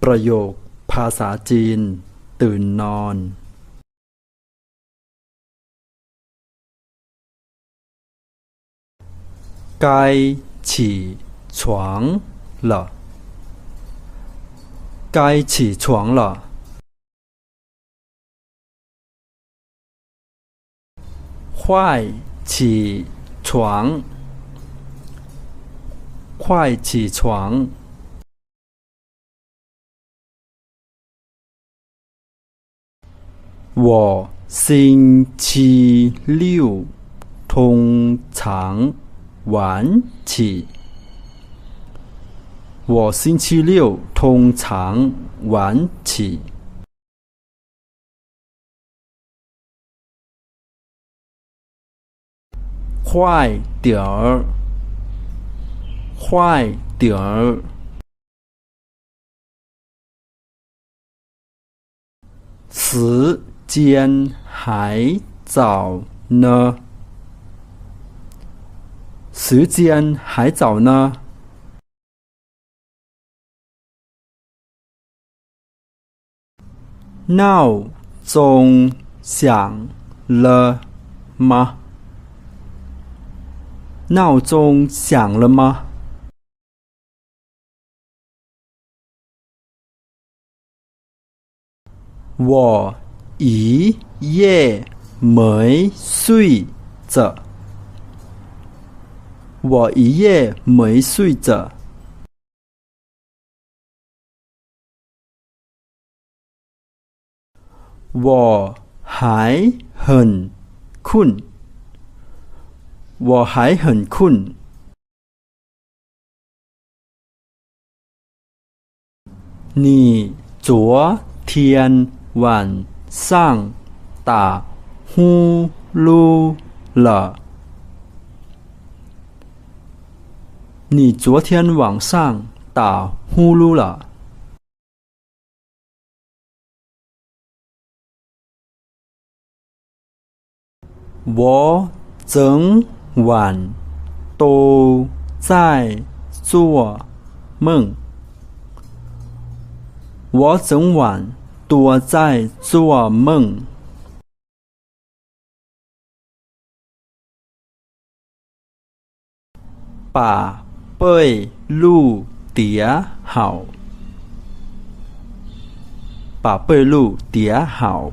ประโยคภาษาจีนตื่นนอน该起床了该起床了快起床快起床我星期六通常晚起。我星期六通常晚起。快点儿，快点儿。时间还早呢，时间还早呢。闹钟响了吗？闹钟响了吗？我一夜没睡着。我一夜没睡着。我还很困。我还很困。你昨天晚上打呼噜了？你昨天晚上打呼噜了？我整晚都在做梦。我整晚都在做梦。把被褥叠好。把被褥叠好。